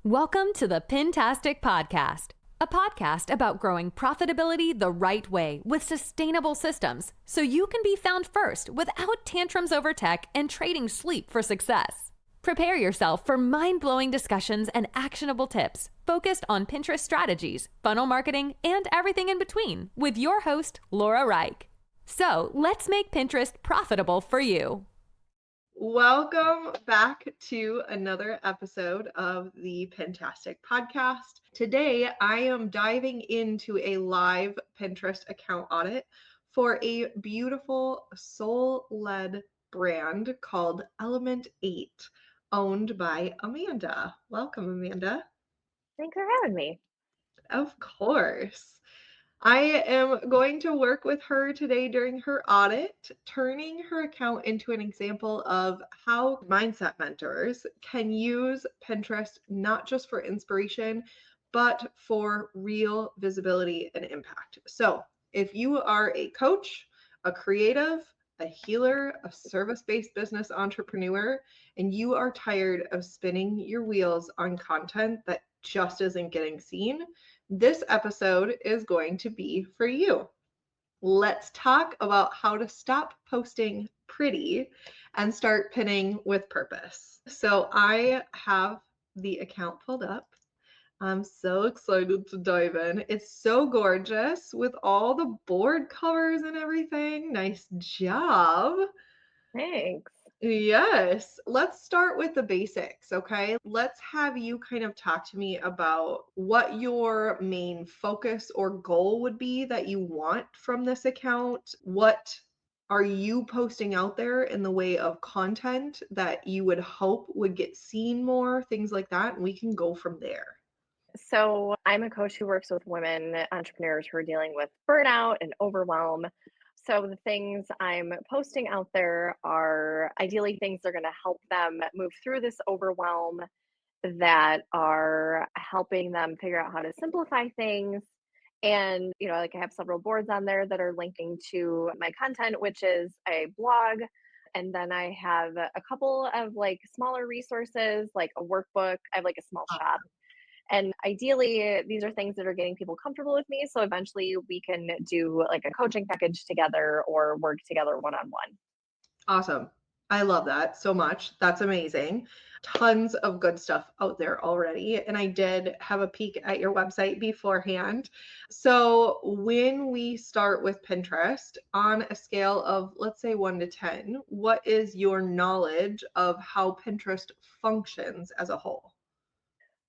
Welcome to the Pintastic Podcast, a podcast about growing profitability the right way with sustainable systems so you can be found first without tantrums over tech and trading sleep for success. Prepare yourself for mind-blowing discussions and actionable tips focused on Pinterest strategies, funnel marketing, and everything in between with your host, Laura Rike. So let's make Pinterest profitable for you. Welcome back to another episode of the Pintastic Podcast. Today, I am diving into a live Pinterest account audit for a beautiful soul-led brand called Element 8, owned by Amanda. Welcome, Amanda. Thanks for having me. Of course. I am going to work with her today during her audit, turning her account into an example of how mindset mentors can use Pinterest not just for inspiration, but for real visibility and impact. So if you are a coach, a creative, a healer, a service-based business entrepreneur, and you are tired of spinning your wheels on content that just isn't getting seen, this episode is going to be for you. Let's talk about how to stop posting pretty and start pinning with purpose. So I have the account pulled up. I'm so excited to dive in. It's so gorgeous with all the board covers and everything. Nice job. Thanks. Yes. Let's start with the basics, okay? Let's have you kind of talk to me about what your main focus or goal would be that you want from this account. What are you posting out there in the way of content that you would hope would get seen more, things like that, and we can go from there. So, I'm a coach who works with women entrepreneurs who are dealing with burnout and overwhelm. So, the things I'm posting out there are ideally things that are going to help them move through this overwhelm, that are helping them figure out how to simplify things. And, like I have several boards on there that are linking to my content, which is a blog. And then I have a couple of like smaller resources, like a workbook. I have like a small shop. And ideally, these are things that are getting people comfortable with me. So eventually we can do like a coaching package together or work together one-on-one. Awesome. I love that so much. That's amazing. Tons of good stuff out there already. And I did have a peek at your website beforehand. So when we start with Pinterest on a scale of, let's say, 1 to 10, what is your knowledge of how Pinterest functions as a whole?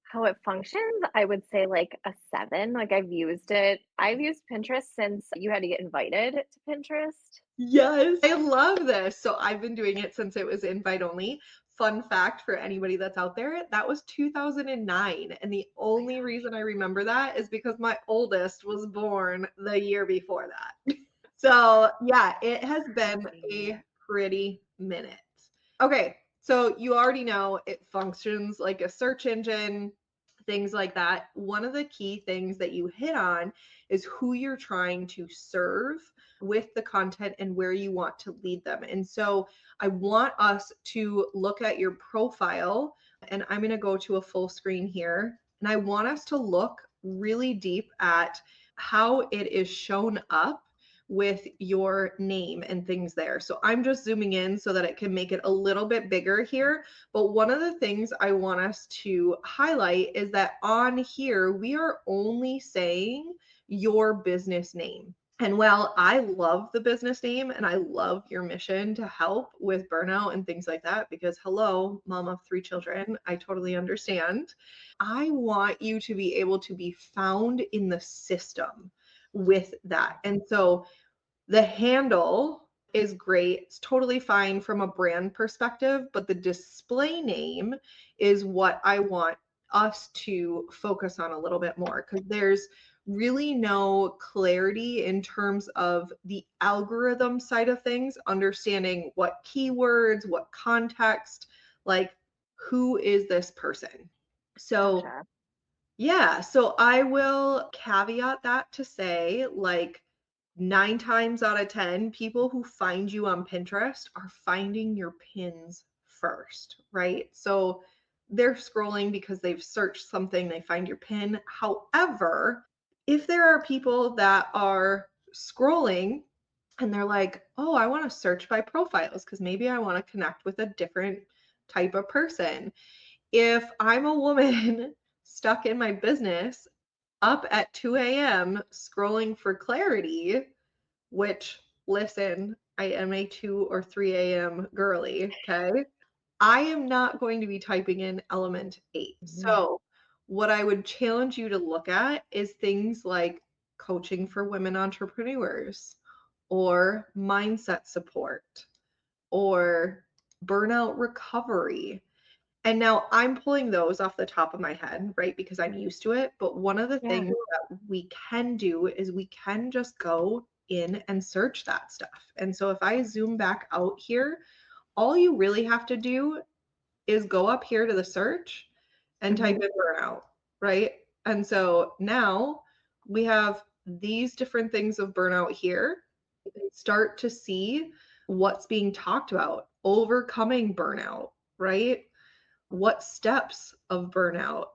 How it functions, I would say like a 7. Like I've used Pinterest since you had to get invited to Pinterest. Yes, I love this. So I've been doing it since it was invite only. Fun fact for anybody that's out there, that was 2009. And the only reason I remember that is because my oldest was born the year before that. So yeah, it has been a pretty minute. Okay, so you already know it functions like a search engine, things like that. One of the key things that you hit on is who you're trying to serve with the content and where you want to lead them. And so I want us to look at your profile, and I'm going to go to a full screen here. And I want us to look really deep at how it is shown up with your name and things there. So I'm just zooming in so that it can make it a little bit bigger here. But one of the things I want us to highlight is that on here, we are only saying your business name. And while I love the business name and I love your mission to help with burnout and things like that, because hello, mom of 3 children, I totally understand. I want you to be able to be found in the system with that. And so the handle is great. It's totally fine from a brand perspective, but the display name is what I want us to focus on a little bit more, because there's really no clarity in terms of the algorithm side of things, understanding what keywords, what context, like who is this person. So Gotcha. yeah, so I will caveat that to say, like, 9 times out of 10, people who find you on Pinterest are finding your pins first, right? So they're scrolling because they've searched something, they find your pin. However, if there are people that are scrolling and they're like, oh, I want to search by profiles because maybe I want to connect with a different type of person. If I'm a woman stuck in my business up at 2 a.m. scrolling for clarity, which, listen, I am a 2 or 3 a.m. girly, okay? I am not going to be typing in element 8. So, what I would challenge you to look at is things like coaching for women entrepreneurs or mindset support or burnout recovery. And now I'm pulling those off the top of my head, right? Because I'm used to it. But one of the Yeah. things that we can do is we can just go in and search that stuff. And so if I zoom back out here, all you really have to do is go up here to the search and type in burnout, right? And so now we have these different things of burnout here. You can start to see what's being talked about, overcoming burnout, right? What steps of burnout,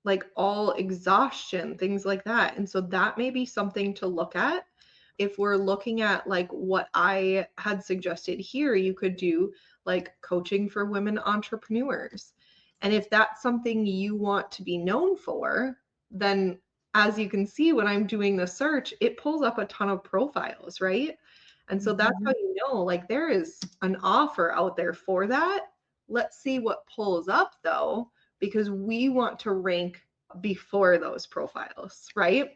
like all exhaustion, things like that. And so that may be something to look at. If we're looking at like what I had suggested here, you could do like coaching for women entrepreneurs. And if that's something you want to be known for, then as you can see, when I'm doing the search, it pulls up a ton of profiles, right? And so that's how you know, like, there is an offer out there for that. Let's see what pulls up though, because we want to rank before those profiles, right?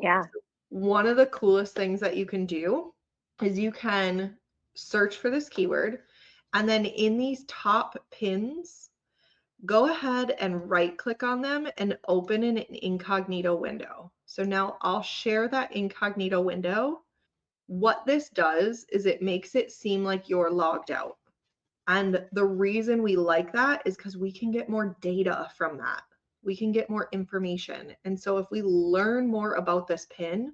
Yeah. One of the coolest things that you can do is you can search for this keyword, and then in these top pins, go ahead and right click on them and open an incognito window. So now I'll share that incognito window. What this does is it makes it seem like you're logged out. And the reason we like that is because we can get more data from that. We can get more information. And so if we learn more about this pin,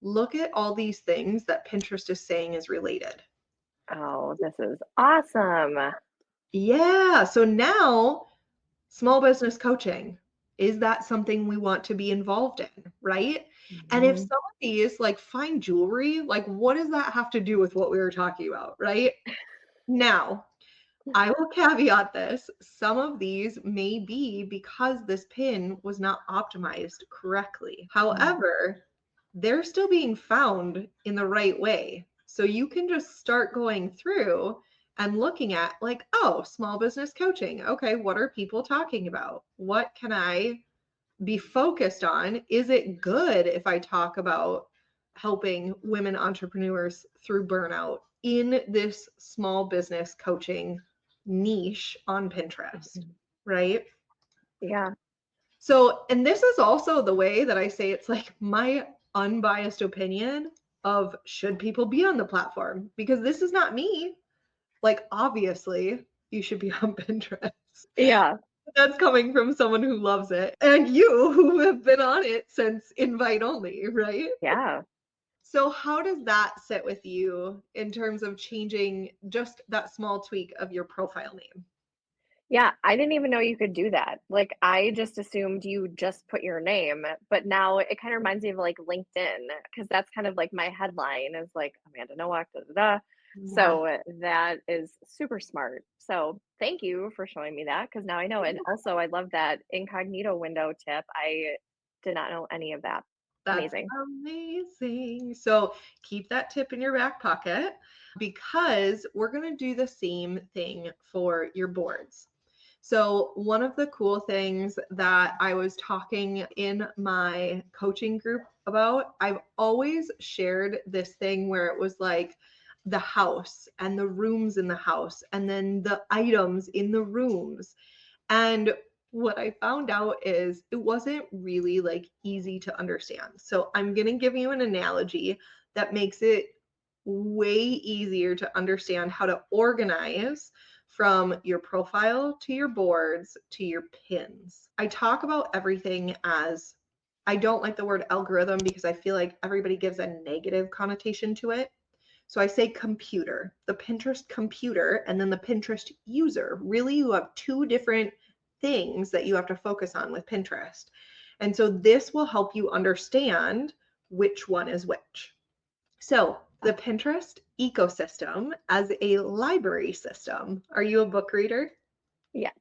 look at all these things that Pinterest is saying is related. Oh, this is awesome. Yeah. So now, small business coaching, is that something we want to be involved in? Right. And if some of these, like fine jewelry, like what does that have to do with what we were talking about? Right. Now, I will caveat this. Some of these may be because this pin was not optimized correctly. However, they're still being found in the right way. So you can just start going through and looking at like, oh, small business coaching. Okay, what are people talking about? What can I be focused on? Is it good if I talk about helping women entrepreneurs through burnout in this small business coaching niche on Pinterest, right? Yeah. So, and this is also the way that I say it's like my unbiased opinion of should people be on the platform, because this is not me. Like, obviously, you should be on Pinterest. Yeah. That's coming from someone who loves it, and you who have been on it since invite only, right? Yeah. So how does that sit with you in terms of changing just that small tweak of your profile name? Yeah, I didn't even know you could do that. Like, I just assumed you just put your name, but now it kind of reminds me of like LinkedIn because that's kind of like my headline is like Amanda Nowak, da da da. Yeah. So that is super smart. So thank you for showing me that because now I know. And also, I love that incognito window tip. I did not know any of that. That's Amazing. amazing. So keep that tip in your back pocket because we're going to do the same thing for your boards. So, one of the cool things that I was talking in my coaching group about, I've always shared this thing where it was like the house and the rooms in the house and then the items in the rooms. And what I found out is it wasn't really like easy to understand. So I'm going to give you an analogy that makes it way easier to understand how to organize from your profile to your boards to your pins. I talk about everything as, I don't like the word algorithm because I feel like everybody gives a negative connotation to it. So I say computer, the Pinterest computer, and then the Pinterest user. Really, you have two different things that you have to focus on with Pinterest. And so this will help you understand which one is which. So the Pinterest ecosystem as a library system. Are you a book reader? Yes.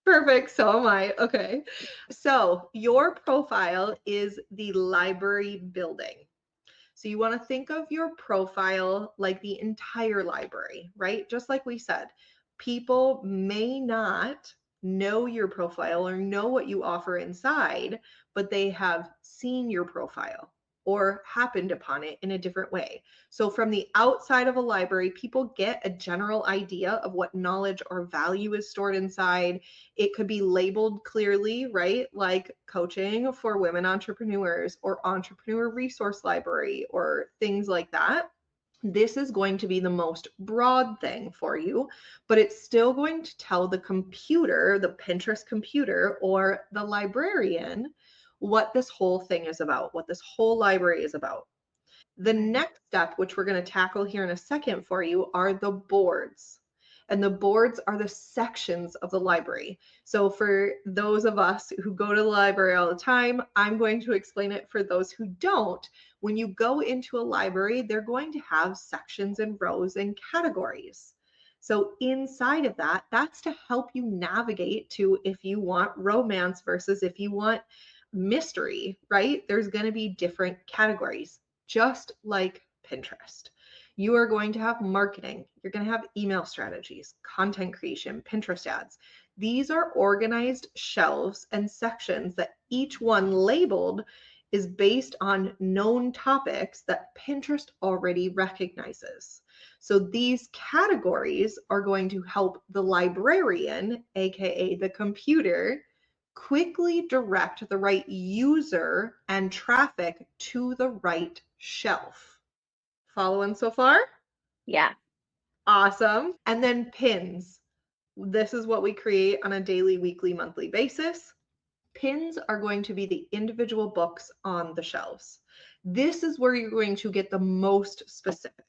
Perfect. So am I. Okay. So your profile is the library building. So you want to think of your profile like the entire library, right? Just like we said, people may not know your profile or know what you offer inside, but they have seen your profile or happened upon it in a different way. So from the outside of a library, people get a general idea of what knowledge or value is stored inside. It could be labeled clearly, right? Like coaching for women entrepreneurs or entrepreneur resource library or things like that. This is going to be the most broad thing for you, but it's still going to tell the computer, the Pinterest computer or the librarian, what this whole thing is about, what this whole library is about. The next step, which we're going to tackle here in a second for you, are the boards. And the boards are the sections of the library. So for those of us who go to the library all the time, I'm going to explain it for those who don't. When you go into a library, they're going to have sections and rows and categories. So inside of that, that's to help you navigate to if you want romance versus if you want mystery, right? There's going to be different categories, just like Pinterest. You are going to have marketing, you're going to have email strategies, content creation, Pinterest ads. These are organized shelves and sections that each one labeled is based on known topics that Pinterest already recognizes. So these categories are going to help the librarian, aka the computer, quickly direct the right user and traffic to the right shelf. Following so far? Yeah. Awesome. And then pins. This is what we create on a daily, weekly, monthly basis. Pins are going to be the individual books on the shelves. This is where you're going to get the most specific.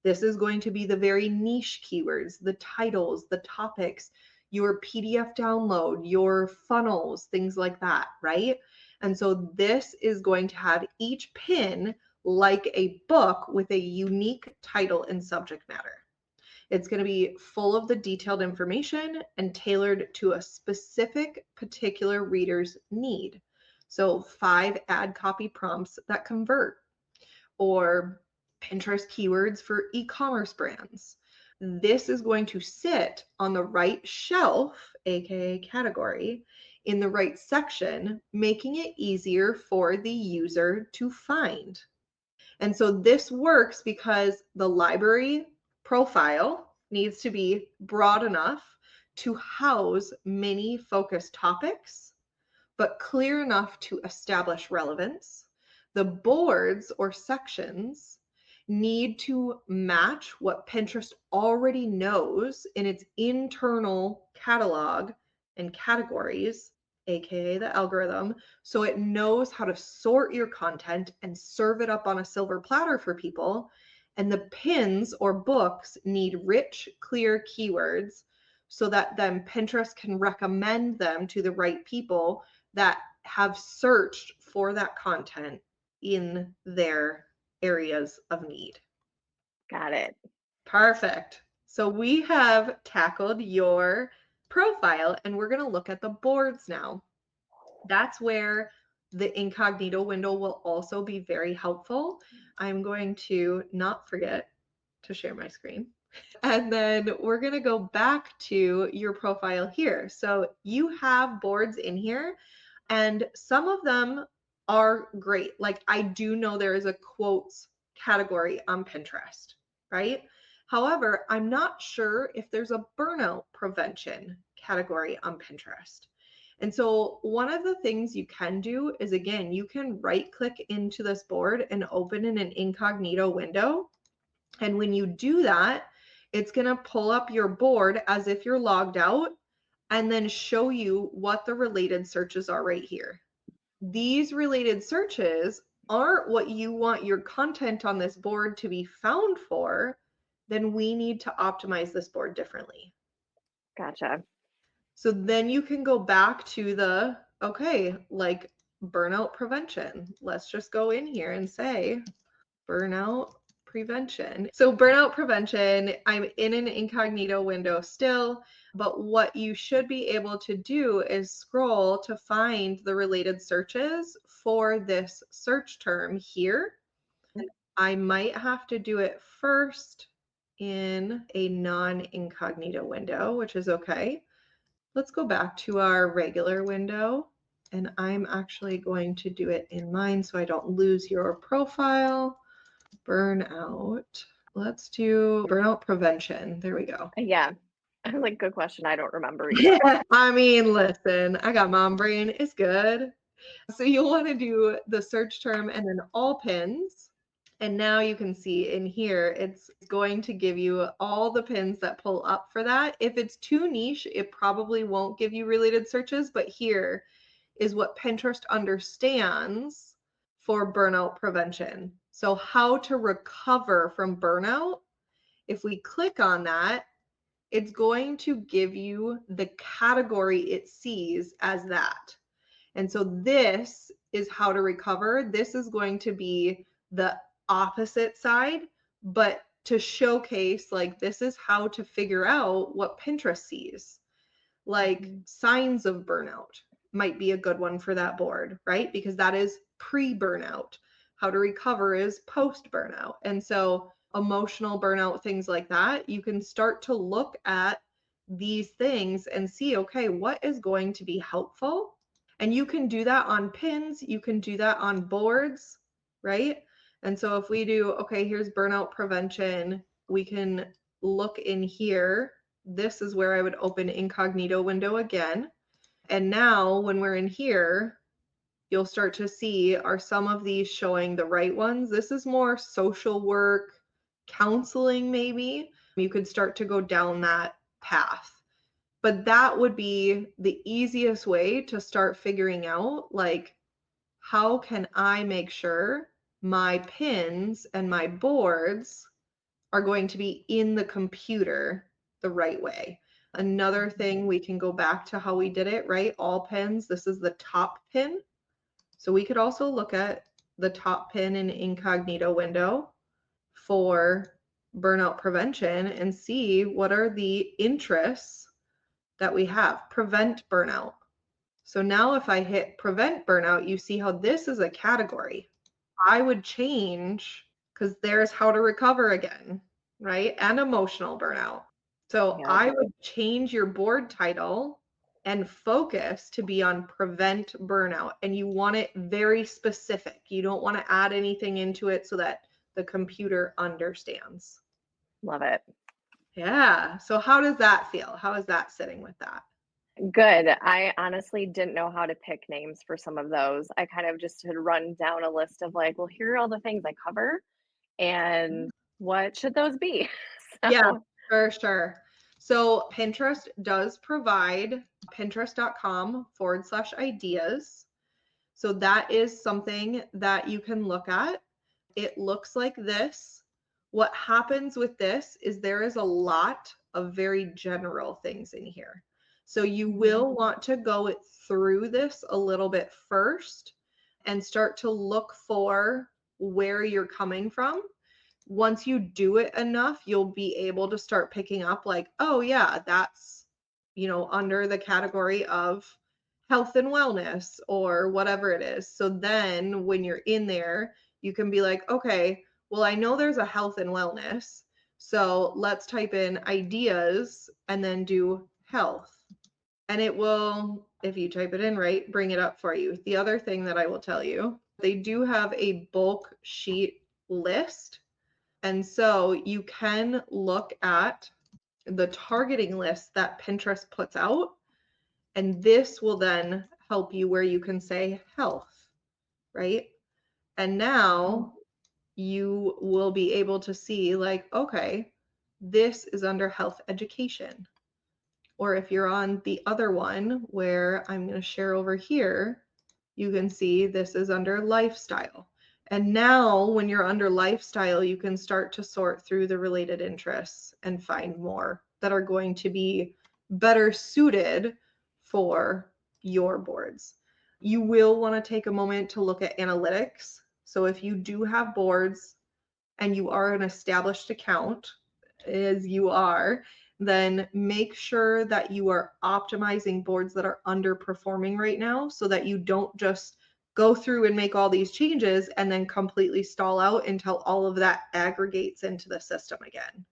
This is going to be the very niche keywords, the titles, the topics, your PDF download, your funnels, things like that, right? And so this is going to have each pin like a book with a unique title and subject matter. It's going to be full of the detailed information and tailored to a specific particular reader's need. So 5 ad copy prompts that convert, or Pinterest keywords for e-commerce brands. This is going to sit on the right shelf, aka category, in the right section, making it easier for the user to find. And so this works because the library profile needs to be broad enough to house many focused topics, but clear enough to establish relevance. The boards or sections need to match what Pinterest already knows in its internal catalog and categories, aka the algorithm, so it knows how to sort your content and serve it up on a silver platter for people. And the pins or books need rich, clear keywords so that then Pinterest can recommend them to the right people that have searched for that content in their areas of need. Got it. Perfect. So we have tackled your profile and we're going to look at the boards now. That's where the incognito window will also be very helpful. I'm going to not forget to share my screen. And then we're going to go back to your profile here. So you have boards in here and some of them are great. Like I do know there is a quotes category on Pinterest, right? However, I'm not sure if there's a burnout prevention category on Pinterest. And so one of the things you can do is, again, you can right click into this board and open in an incognito window. And when you do that, it's going to pull up your board as if you're logged out and then show you what the related searches are right here. These related searches aren't what you want your content on this board to be found for, then we need to optimize this board differently. Gotcha. So then you can go back to the, okay, like burnout prevention. Let's just go in here and say burnout prevention. So burnout prevention, I'm in an incognito window still, but what you should be able to do is scroll to find the related searches for this search term here. I might have to do it first in a non-incognito window, which is okay. Let's go back to our regular window, and I'm actually going to do it in mine so I don't lose your profile. Burnout. Let's do burnout prevention. There we go. Yeah. I was like, good question. I don't remember either. I mean, listen, I got mom brain. It's good. So you'll want to do the search term and then all pins. And now you can see in here, it's going to give you all the pins that pull up for that. If it's too niche, it probably won't give you related searches, but here is what Pinterest understands for burnout prevention. So how to recover from burnout. If we click on that, it's going to give you the category it sees as that. And so this is how to recover. This is going to be the opposite side, but to showcase like this is how to figure out what Pinterest sees. Like signs of burnout might be a good one for that board, right? Because that is pre-burnout. How to recover is post-burnout. And so emotional burnout, things like that, you can start to look at these things and see, okay, what is going to be helpful? And you can do that on pins, you can do that on boards, right? And so if we do, okay, here's burnout prevention, we can look in here. This is where I would open incognito window again. And now when we're in here, you'll start to see, are some of these showing the right ones? This is more social work, counseling maybe. You could start to go down that path. But that would be the easiest way to start figuring out, like, how can I make sure my pins and my boards are going to be in the computer the right way? Another thing, we can go back to how we did it, right? All pins, this is the top pin. So we could also look at the top pin in incognito window for burnout prevention and see what are the interests that we have. Prevent burnout. So now if I hit prevent burnout, you see how this is a category. I would change, because there's how to recover again, right? And emotional burnout. So Yeah. I would change your board title and focus to be on prevent burnout. And you want it very specific. You don't want to add anything into it so that the computer understands. Love it. Yeah. So how does that feel? How is that sitting with that? Good. I honestly didn't know how to pick names for some of those. I kind of just had run down a list of like, well, here are all the things I cover and what should those be? Yeah, So, for sure. So Pinterest does provide pinterest.com/ideas. So that is something that you can look at. It looks like this. What happens with this is there is a lot of very general things in here. So you will want to go through this a little bit first and start to look for where you're coming from. Once you do it enough, you'll be able to start picking up like, oh yeah, that's, under the category of health and wellness or whatever it is. So then when you're in there, you can be like, okay, well, I know there's a health and wellness. So let's type in ideas and then do health. And it will, if you type it in right, bring it up for you. The other thing that I will tell you, they do have a bulk sheet list. And so you can look at the targeting list that Pinterest puts out, and this will then help you where you can say health, right? And now you will be able to see like, okay, this is under health education. Or if you're on the other one where I'm going to share over here, you can see this is under lifestyle. And now when you're under lifestyle, you can start to sort through the related interests and find more that are going to be better suited for your boards. You will want to take a moment to look at analytics. So if you do have boards and you are an established account, as you are, then make sure that you are optimizing boards that are underperforming right now so that you don't just go through and make all these changes and then completely stall out until all of that aggregates into the system again.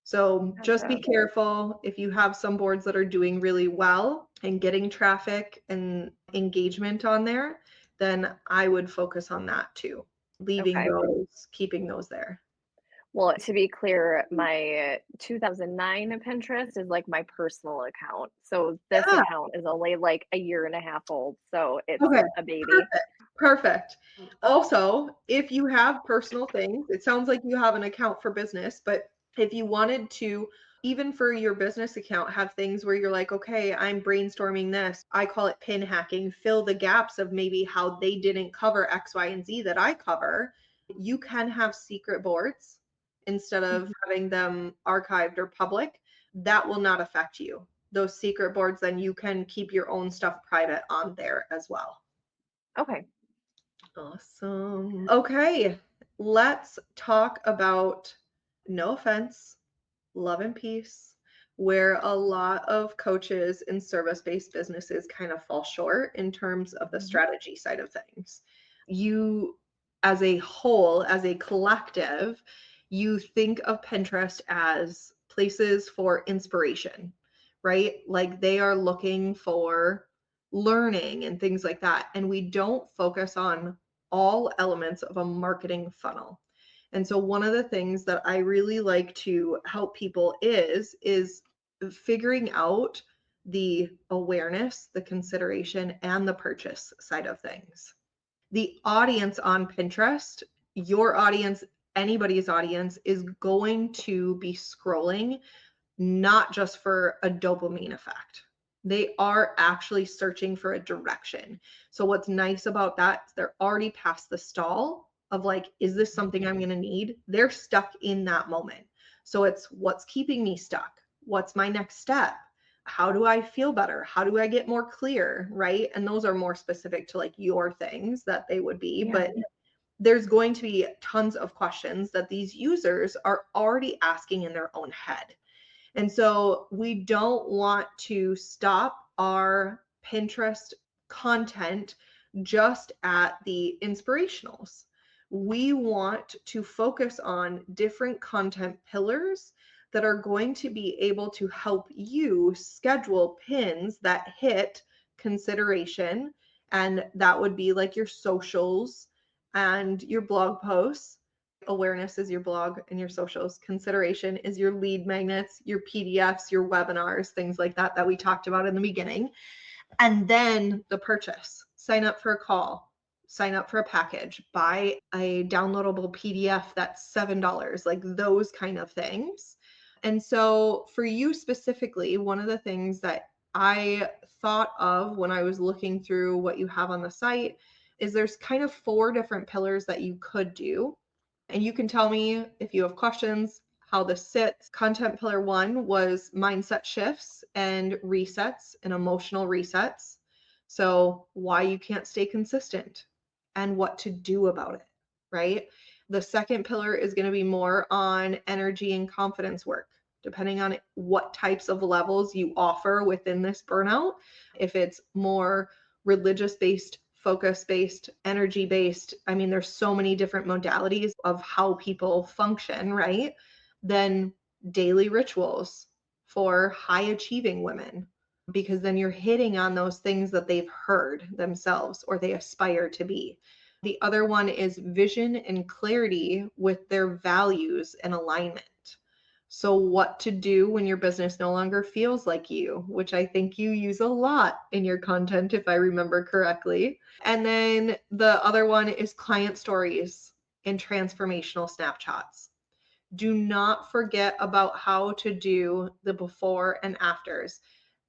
So just be Gotcha. careful. If you have some boards that are doing really well and getting traffic and engagement on there, then I would focus on that too. Leaving Okay. those, keeping those there. Well, to be clear, my 2009 Pinterest is like my personal account. So this Yeah. account is only like a year and a half old. So it's Okay. a baby. Perfect. Perfect. Also, if you have personal things, it sounds like you have an account for business, but if you wanted to, even for your business account, have things where you're like, okay, I'm brainstorming this. I call it pin hacking, fill the gaps of maybe how they didn't cover X, Y, and Z that I cover. You can have secret boards instead of Mhm. having them archived or public. That will not affect you. Those secret boards, then you can keep your own stuff private on there as well. Okay. Awesome. Okay, let's talk about, no offense, love and peace, where a lot of coaches in service-based businesses kind of fall short in terms of the Mhm. strategy side of things. You, as a whole, as a collective, you think of Pinterest as places for inspiration, right? Like they are looking for learning and things like that. And we don't focus on all elements of a marketing funnel. And so one of the things that I really like to help people is figuring out the awareness, the consideration, and the purchase side of things. The audience on Pinterest, your audience, anybody's audience, is going to be scrolling not just for a dopamine effect. They are actually searching for a direction. So what's nice about that is they're already past the stall of like, is this something I'm going to need? They're stuck in that moment. So it's what's keeping me stuck? What's my next step? How do I feel better? How do I get more clear? Right. And those are more specific to like your things that they would be. Yeah. But there's going to be tons of questions that these users are already asking in their own head. And so we don't want to stop our Pinterest content just at the inspirationals. We want to focus on different content pillars that are going to be able to help you schedule pins that hit consideration. And that would be like your socials and your blog posts. Awareness is your blog and your socials. Consideration is your lead magnets, your PDFs, your webinars, things like that that we talked about in the beginning. And then the purchase. Sign up for a call, sign up for a package, buy a downloadable PDF that's $7, like those kind of things. And so for you specifically, one of the things that I thought of when I was looking through what you have on the site is there's kind of 4 different pillars that you could do. And you can tell me if you have questions how this sits. Content pillar 1 was mindset shifts and resets and emotional resets. So why you can't stay consistent and what to do about it, right? The second pillar is going to be more on energy and confidence work, depending on what types of levels you offer within this burnout. If it's more religious based, focus based, energy based, I mean, there's so many different modalities of how people function, right? Then daily rituals for high achieving women, because then you're hitting on those things that they've heard themselves or they aspire to be. The other one is vision and clarity with their values and alignment. So, what to do when your business no longer feels like you, which I think you use a lot in your content, if I remember correctly. And then the other one is client stories and transformational snapshots. Do not forget about how to do the before and afters.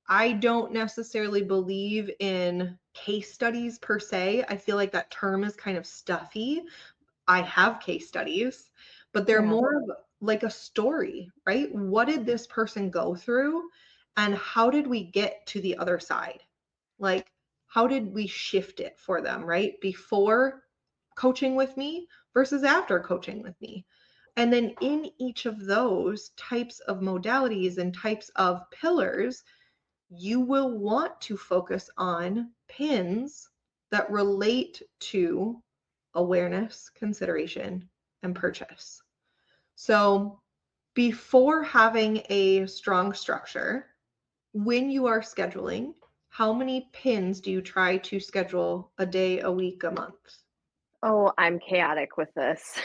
I don't necessarily believe in case studies per se. I feel like that term is kind of stuffy. I have case studies, but they're Yeah. more of like a story, right? What did this person go through? And how did we get to the other side? Like, how did we shift it for them, right? Before coaching with me versus after coaching with me. And then in each of those types of modalities and types of pillars, you will want to focus on pins that relate to awareness, consideration, and purchase. So before having a strong structure, when you are scheduling, how many pins do you try to schedule a day, a week, a month? Oh, I'm chaotic with this.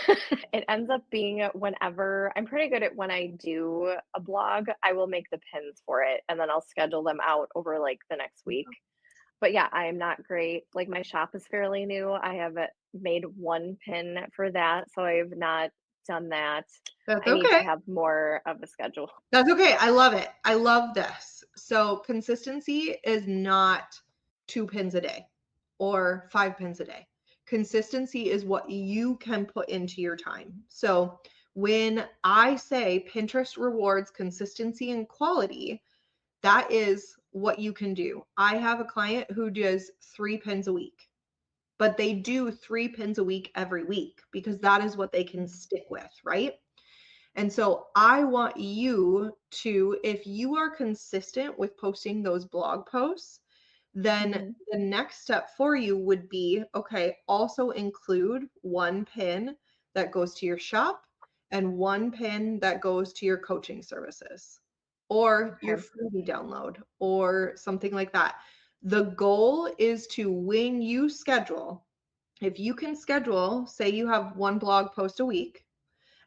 It ends up being whenever I'm pretty good at when I do a blog, I will make the pins for it and then I'll schedule them out over like the next week. But yeah, I am not great. Like my shop is fairly new. I have made one pin for that, so I've not done that. That's I need to okay. have more of a schedule. That's okay. I love it. I love this. So consistency is not 2 pins a day or 5 pins a day. Consistency is what you can put into your time. So when I say Pinterest rewards consistency and quality, that is what you can do. I have a client who does 3 pins a week, but they do 3 pins a week every week because that is what they can stick with, right? And so I want you to, if you are consistent with posting those blog posts, then Mhm. the next step for you would be, okay, also include 1 pin that goes to your shop and 1 pin that goes to your coaching services or your Okay. freebie download or something like that. The goal is to, when you schedule, if you can schedule, say you have one blog post a week,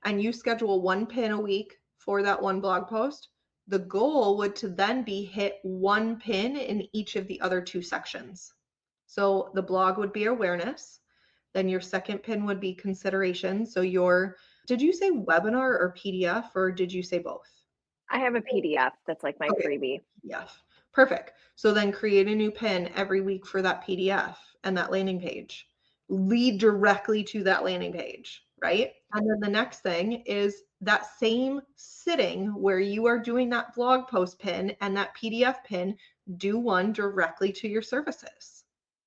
and you schedule 1 pin a week for that one blog post, the goal would to then be hit 1 pin in each of the other 2 sections. So the blog would be awareness. Then your second pin would be consideration. So did you say webinar or PDF, or did you say both? I have a PDF that's like my Okay, freebie. PDF. Perfect. So then create a new pin every week for that PDF and that landing page. Lead directly to that landing page, right? And then the next thing is that same sitting where you are doing that blog post pin and that PDF pin, do one directly to your services,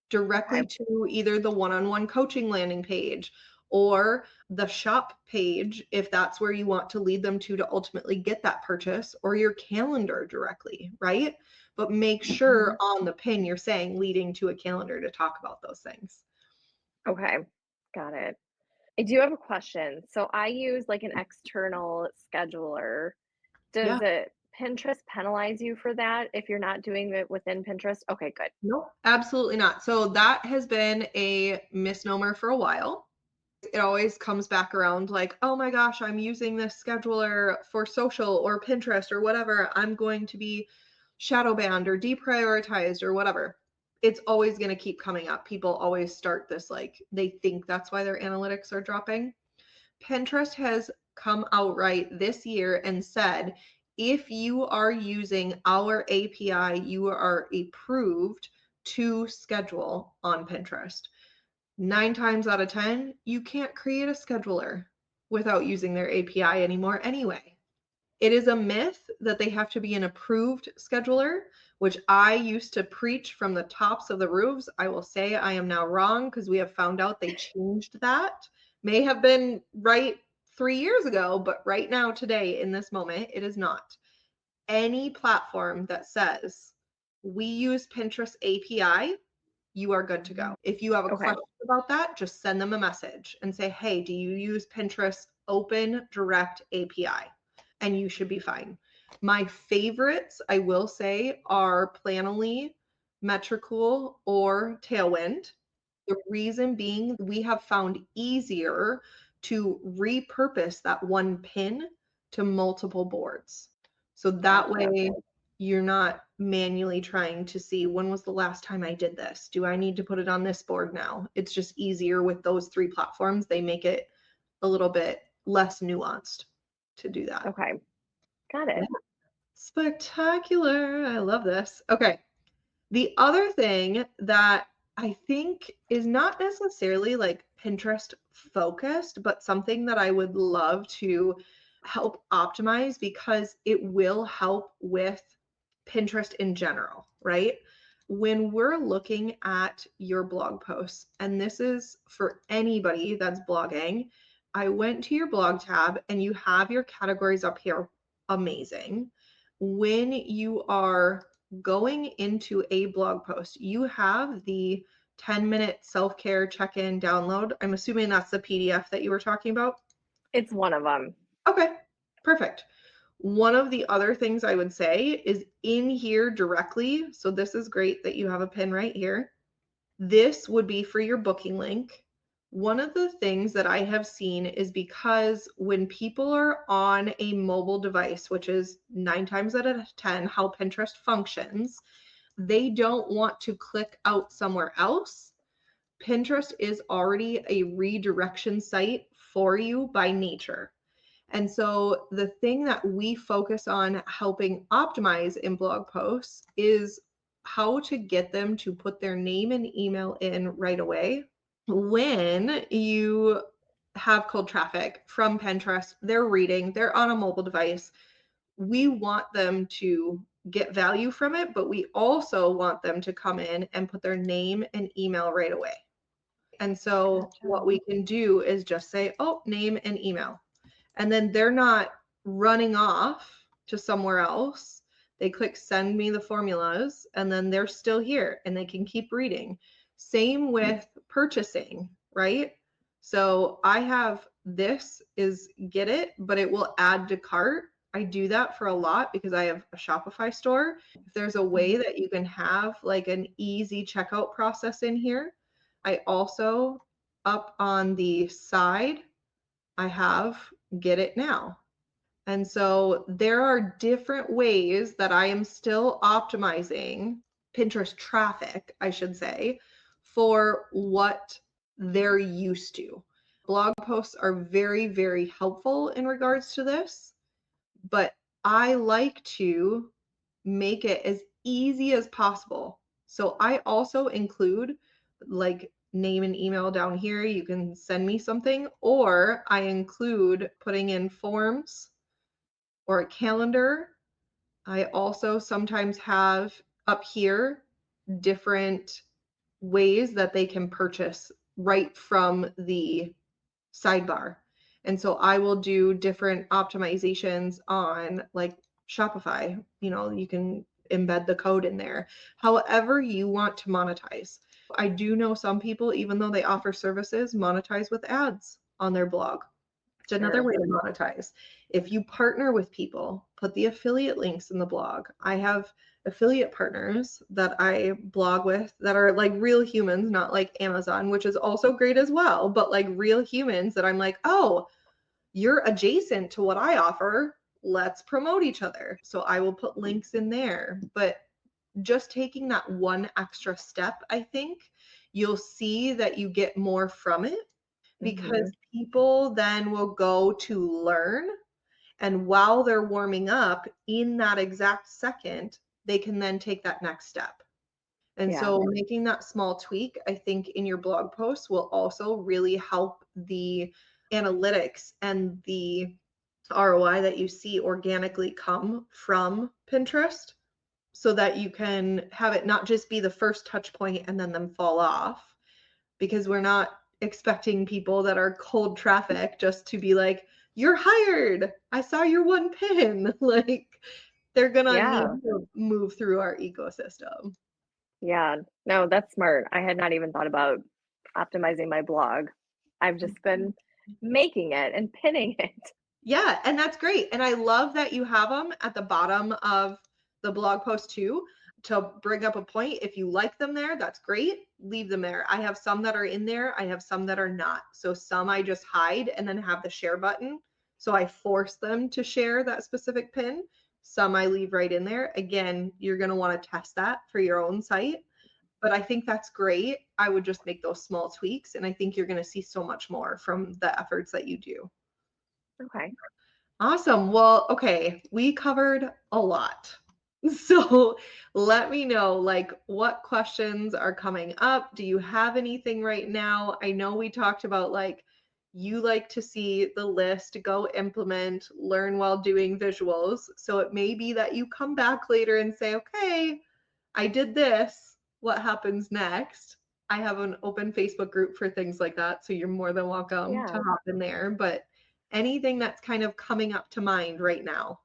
directly Okay. to either the one-on-one coaching landing page or the shop page, if that's where you want to lead them to ultimately get that purchase, or your calendar directly, right? But make sure Mhm. on the pin you're saying leading to a calendar to talk about those things. Okay. Got it. I do have a question. So I use like an external scheduler. Yeah. Does it Pinterest penalize you for that if you're not doing it within Pinterest? Okay, good. No, absolutely not. So that has been a misnomer for a while. It always comes back around like, oh my gosh, I'm using this scheduler for social or Pinterest or whatever. I'm going to be shadow banned or deprioritized or whatever. It's always going to keep coming up. People always start this like they think that's why their analytics are dropping. Pinterest has come outright this year and said, if you are using our API, you are approved to schedule on Pinterest. 9 times out of 10, you can't create a scheduler without using their API anymore anyway. It is a myth that they have to be an approved scheduler, which I used to preach from the tops of the roofs. I will say I am now wrong because we have found out they changed that. May have been right 3 years ago, but right now, today, in this moment, it is not. Any platform that says we use Pinterest API, you are good to go. If you have a Okay. question about that, just send them a message and say, hey, do you use Pinterest Open Direct API? And you should be fine. My favorites, I will say, are Planoly, Metricool, or Tailwind. The reason being, we have found easier to repurpose that 1 pin to multiple boards. So that Gotcha. way you're not manually trying to see, when was the last time I did this? Do I need to put it on this board now? It's just easier with those 3 platforms. They make it a little bit less nuanced to do that. Okay. Got Yeah. it. Spectacular. I love this. Okay. The other thing that I think is not necessarily like Pinterest focused, but something that I would love to help optimize because it will help with Pinterest in general, right? When we're looking at your blog posts, and this is for anybody that's blogging, I went to your blog tab and you have your categories up here. Amazing. When you are going into a blog post, you have the 10-minute self-care check-in download. I'm assuming that's the PDF that you were talking about. It's one of them. Okay, perfect. One of the other things I would say is in here directly. So this is great that you have a pin right here. This would be for your booking link. One of the things that I have seen is because when people are on a mobile device, which is 9 times out of 10 how Pinterest functions, they don't want to click out somewhere else. Pinterest is already a redirection site for you by nature. And so the thing that we focus on helping optimize in blog posts is how to get them to put their name and email in right away. When you have cold traffic from Pinterest, they're reading, they're on a mobile device. We want them to get value from it, but we also want them to come in and put their name and email right away. And so what we can do is just say, oh, name and email. And then they're not running off to somewhere else. They click send me the formulas and then they're still here and they can keep reading. Same with purchasing, right? So I have this is get it, but it will add to cart. I do that for a lot because I have a Shopify store. If there's a way that you can have like an easy checkout process in here. I also up on the side, I have get it now. And so there are different ways that I am still optimizing Pinterest traffic, I should say, for what they're used to. Blog posts are very, very helpful in regards to this, but I like to make it as easy as possible. So I also include like name and email down here. You can send me something, or I include putting in forms or a calendar. I also sometimes have up here different ways that they can purchase right from the sidebar. And so I will do different optimizations on like Shopify. You know, you can embed the code in there, however you want to monetize. I do know some people, even though they offer services, monetize with ads on their blog. It's another way to monetize. If you partner with people, put the affiliate links in the blog. I have affiliate partners that I blog with that are like real humans, not like Amazon, which is also great as well, but like real humans that I'm like, oh, you're adjacent to what I offer. Let's promote each other. So I will put links in there. But just taking that one extra step, I think you'll see that you get more from it because people then will go to learn. And while they're warming up in that exact second, they can then take that next step. And so making that small tweak, I think in your blog posts will also really help the analytics and the ROI that you see organically come from Pinterest so that you can have it not just be the first touch point and then them fall off, because we're not expecting people that are cold traffic just to be like, you're hired. I saw your one pin. Like they're going to need to move through our ecosystem. Yeah, no, that's smart. I had not even thought about optimizing my blog. I've just been making it and pinning it. Yeah, and that's great. And I love that you have them at the bottom of the blog post too, to bring up a point. If you like them there, that's great. Leave them there. I have some that are in there. I have some that are not. So some I just hide and then have the share button. So I force them to share that specific pin. Some I leave right in there. Again, you're going to want to test that for your own site. But I think that's great. I would just make those small tweaks. And I think you're going to see so much more from the efforts that you do. Okay. Awesome. Well, okay, we covered a lot. So let me know like what questions are coming up. Do you have anything right now? I know we talked about like You like to see the list, go implement, learn while doing visuals. So it may be that you come back later and say, okay, I did this. What happens next? I have an open Facebook group for things like that. So you're more than welcome to Yeah. hop in there. But anything that's kind of coming up to mind right now.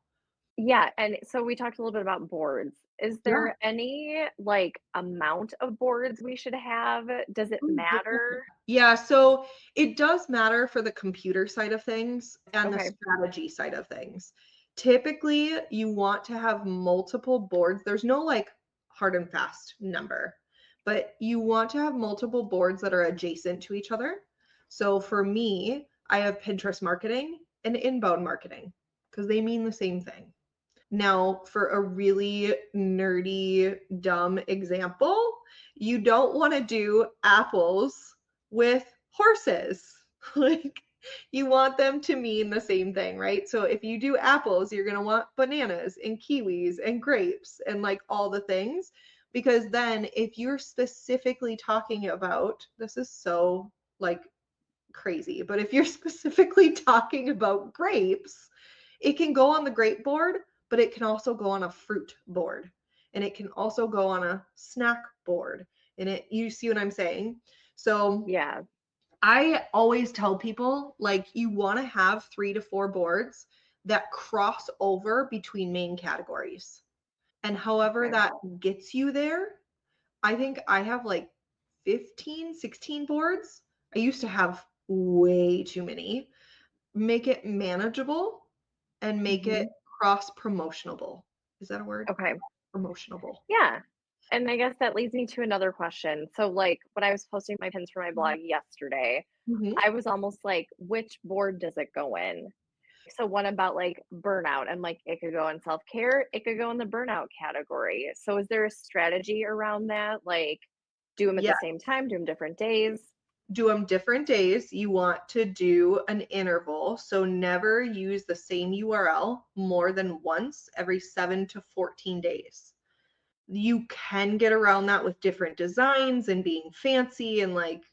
Yeah, and so we talked a little bit about boards. Is Yeah. there any, like, amount of boards we should have? Does it Ooh, good question. matter? Yeah, so it does matter for the computer side of things and the Okay, strategy side of things. Typically, you want to have multiple boards. There's no like hard and fast number, but you want to have multiple boards that are adjacent to each other. So for me, I have Pinterest marketing and inbound marketing because they mean the same thing. Now, for a really nerdy, dumb example, you don't want to do apples with horses. Like, you want them to mean the same thing, right? So if you do apples, you're going to want bananas and kiwis and grapes and like all the things. Because then if you're specifically talking about, this is so like crazy, but if you're specifically talking about grapes, it can go on the grape board, but it can also go on a fruit board. And it can also go on a snack board. And it, you see what I'm saying? So yeah, I always tell people like you want to have 3 to 4 boards that cross over between main categories. And however okay. that gets you there, I think I have like 15, 16 boards. I used to have way too many. Make it manageable and make it Mhm. cross promotionable. Is that a word? Okay, Promotionable. yeah, and I guess that leads me to another question. So, like, when I was posting my pins for my blog yesterday, Mhm. I was almost like, "Which board does it go in?" So one about, like, burnout, and, like, it could go in self-care, it could go in the burnout category. So is there a strategy around that? Like, do them at Yeah, the same time, do them different days? do them different days. You want to do an interval. So never use the same URL more than once every 7 to 14 days. You can get around that with different designs and being fancy and like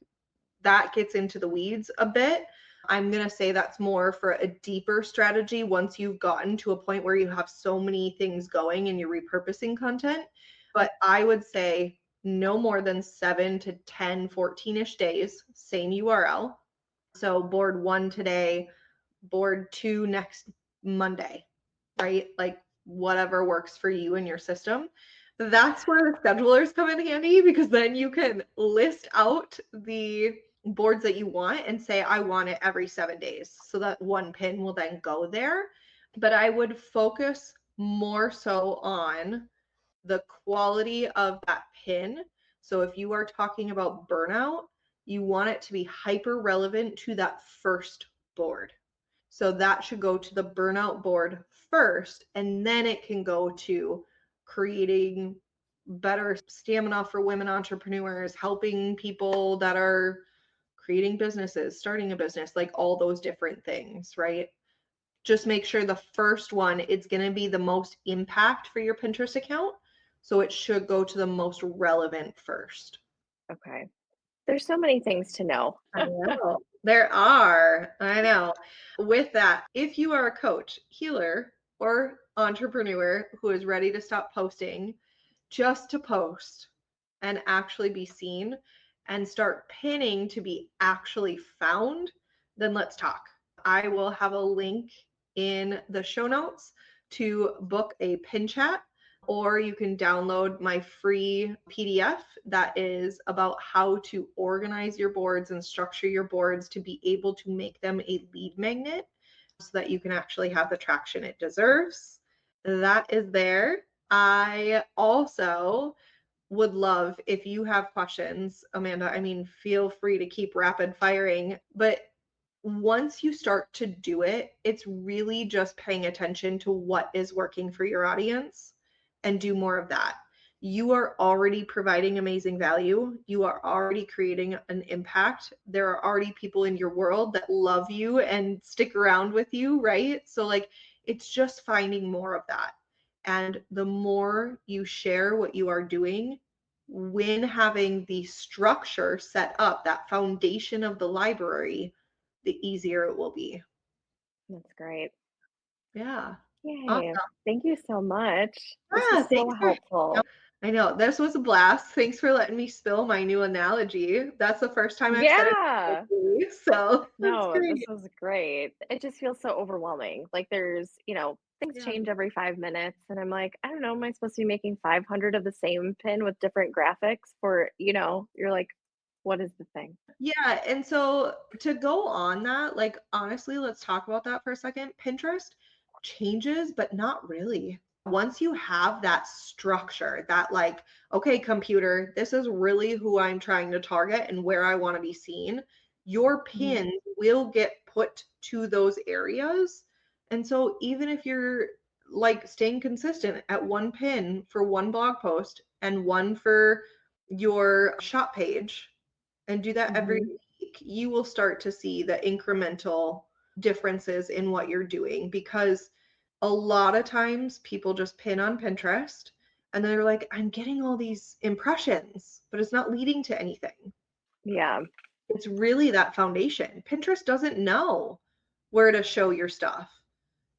that gets into the weeds a bit. I'm going to say that's more for a deeper strategy once you've gotten to a point where you have so many things going and you're repurposing content. But I would say no more than 7 to 10, 14-ish days, same URL. So board 1 today, board 2 next Monday, right? Like whatever works for you and your system. That's where the schedulers come in handy because then you can list out the boards that you want and say, I want it every 7 days. So that one pin will then go there. But I would focus more so on the quality of that pin. So if you are talking about burnout, you want it to be hyper relevant to that first board. So that should go to the burnout board first, and then it can go to creating better stamina for women entrepreneurs, helping people that are creating businesses, starting a business, like all those different things, right? Just make sure the first one is going to be the most impact for your Pinterest account. So it should go to the most relevant first. Okay. There's so many things to know. I know. There are. I know. With that, if you are a coach, healer, or entrepreneur who is ready to stop posting just to post and actually be seen and start pinning to be actually found, then let's talk. I will have a link in the show notes to book a pin chat, or you can download my free PDF that is about how to organize your boards and structure your boards to be able to make them a lead magnet so that you can actually have the traction it deserves. That is there. I also would love if you have questions, Amanda. I mean, feel free to keep rapid firing, but once you start to do it, it's really just paying attention to what is working for your audience and do more of that. You are already providing amazing value. You are already creating an impact. There are already people in your world that love you and stick around with you, right? So, like, it's just finding more of that. And the more you share what you are doing, when having the structure set up, that foundation of the library, the easier it will be. That's great. Yeah. Yay. Awesome. Thank you so much. This Yeah, was so thanks for helpful. I know, this was a blast. Thanks for letting me spill my new analogy. That's the first time I've said it Yeah. publicly, so that's No, this great. was great. It just feels so overwhelming. Like there's, things Yeah. change every 5 minutes. And I'm like, I don't know, am I supposed to be making 500 of the same pin with different graphics for, you're like, what is the thing? Yeah, and so to go on that, like, honestly, let's talk about that for a second. Pinterest changes, but not really. Once you have that structure, that like, okay, computer, this is really who I'm trying to target and where I want to be seen, your Mhm. pins will get put to those areas. And so even if you're like staying consistent at one pin for one blog post and one for your shop page, and do that every Mhm. week, you will start to see the incremental differences in what you're doing, because a lot of times people just pin on Pinterest and then they're like, I'm getting all these impressions, but it's not leading to anything. Yeah. It's really that foundation. Pinterest doesn't know where to show your stuff,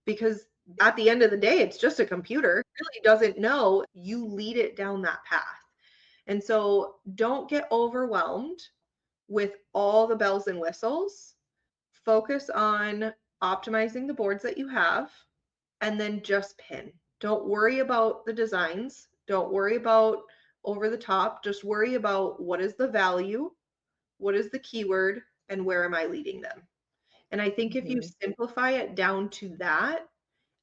because at the end of the day, it's just a computer. It really doesn't know. You lead it down that path. And so don't get overwhelmed with all the bells and whistles. Focus on optimizing the boards that you have and then just pin. Don't worry about the designs. Don't worry about over the top. Just worry about what is the value, what is the keyword, and where am I leading them. And I think if you Mhm. simplify it down to that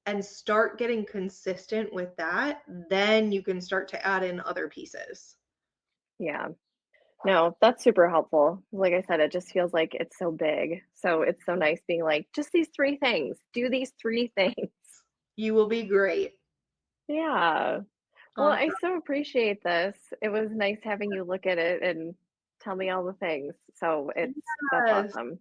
and start getting consistent with that, then you can start to add in other pieces. Yeah. No, that's super helpful. Like I said, it just feels like it's so big. So it's so nice being like, just these three things. Do these three things. You will be great. Yeah. Well, I Awesome. so appreciate this. It was nice having you look at it and tell me all the things. So that's Yes. awesome.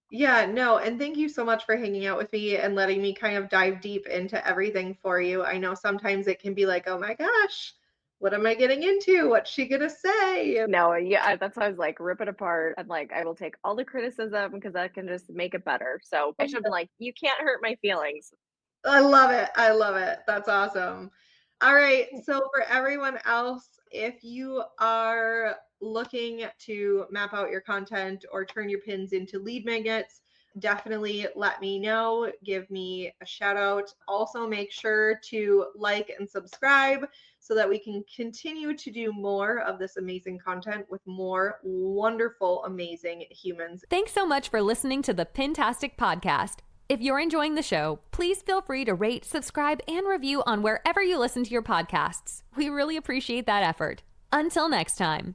Yeah, no, and thank you so much for hanging out with me and letting me kind of dive deep into everything for you. I know sometimes it can be like, oh my gosh, what am I getting into? What's she gonna say? No, yeah, that's why I was like, rip it apart. And like, I will take all the criticism because that can just make it better. So I should have been like, you can't hurt my feelings. I love it. I love it. That's awesome. All right. So, for everyone else, if you are looking to map out your content or turn your pins into lead magnets, definitely let me know. Give me a shout out. Also, make sure to like and subscribe so that we can continue to do more of this amazing content with more wonderful, amazing humans. Thanks so much for listening to the Pintastic Podcast. If you're enjoying the show, please feel free to rate, subscribe, and review on wherever you listen to your podcasts. We really appreciate that effort. Until next time.